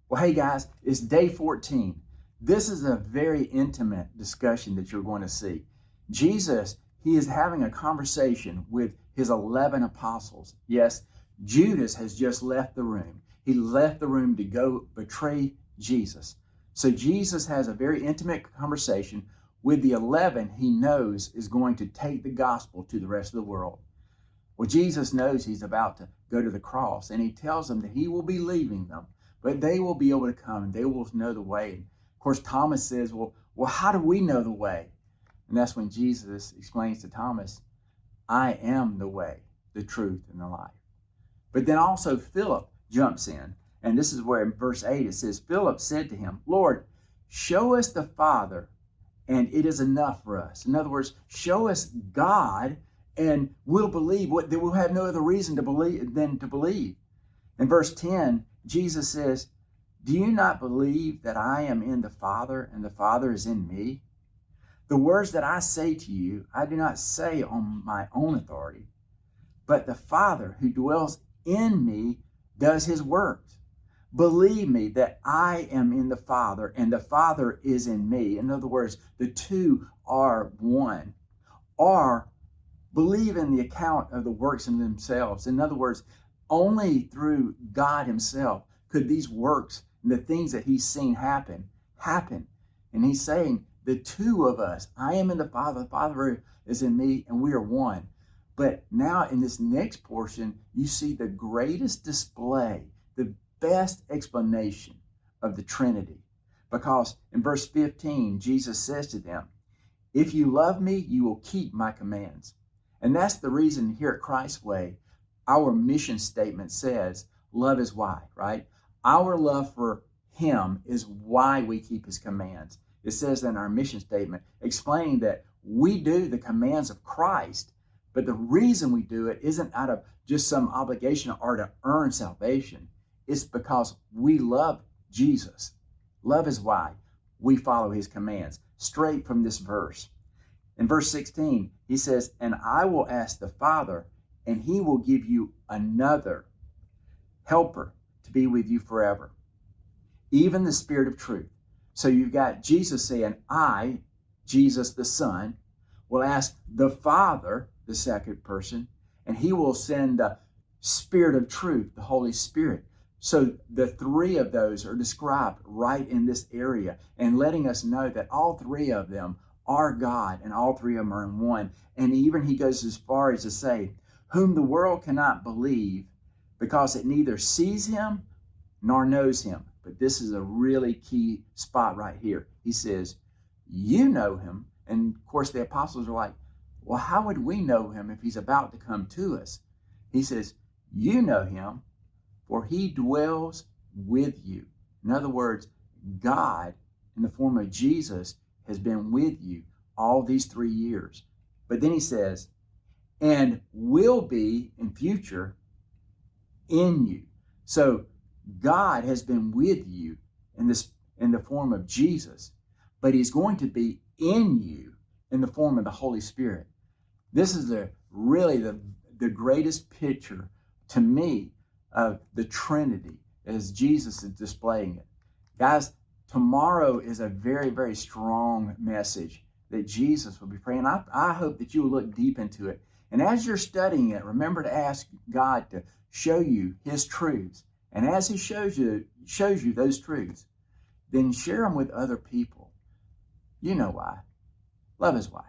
Well, hey guys, it's day 14. This is a very intimate discussion that you're going to see. Jesus, he is having a conversation with his 11 apostles. Yes, Judas has just left the room. He left the room to go betray Jesus. So Jesus has a very intimate conversation with the 11 he knows is going to take the gospel to the rest of the world. Well, Jesus knows he's about to go to the cross, and he tells them that he will be leaving them, but they will be able to come and they will know the way. And of course, Thomas says, well, how do we know the way? And that's when Jesus explains to Thomas, I am the way, the truth, and the life. But then also Philip jumps in, and this is where in verse 8 it says, Philip said to him, Lord, show us the Father, and it is enough for us. In other words, show us God, and we'll believe. We'll have no other reason to believe than to believe. In verse 10, Jesus says, do you not believe that I am in the Father and the Father is in me? The words that I say to you, I do not say on my own authority, but the Father who dwells in me does his works. Believe me that I am in the Father and the Father is in me. In other words, the two are one. Or believe in the account of the works in themselves. In other words, only through God himself could these works and the things that he's seen happen. And he's saying, the two of us, I am in the Father is in me, and we are one. But now in this next portion, you see the greatest display, the best explanation of the Trinity. Because in verse 15, Jesus says to them, if you love me, you will keep my commands. And that's the reason here at Christway, our mission statement says, love is why, right? Our love for him is why we keep his commands. It says in our mission statement, explaining that we do the commands of Christ, but the reason we do it isn't out of just some obligation or to earn salvation. It's because we love Jesus. Love is why we follow his commands, straight from this verse. In verse 16, he says, and I will ask the Father, and he will give you another helper to be with you forever, even the Spirit of truth. So you've got Jesus saying, I, Jesus the Son, will ask the Father, the second person, and he will send the Spirit of truth, the Holy Spirit. So the three of those are described right in this area and letting us know that all three of them are God and all three of them are in one. And even he goes as far as to say, whom the world cannot believe because it neither sees him nor knows him. But this is a really key spot right here. He says, you know him. And of course the apostles are like, well, how would we know him if he's about to come to us? He says, you know him, for he dwells with you. In other words, God in the form of Jesus has been with you all these 3 years. But then he says, and will be in future in you. So God has been with you in the form of Jesus, but he's going to be in you in the form of the Holy Spirit. This is really the greatest picture to me of the Trinity as Jesus is displaying it. Guys, tomorrow is a very, very strong message that Jesus will be praying. I hope that you will look deep into it. And as you're studying it, remember to ask God to show you his truths. And as he shows you those truths, then share them with other people. You know why. Love is why.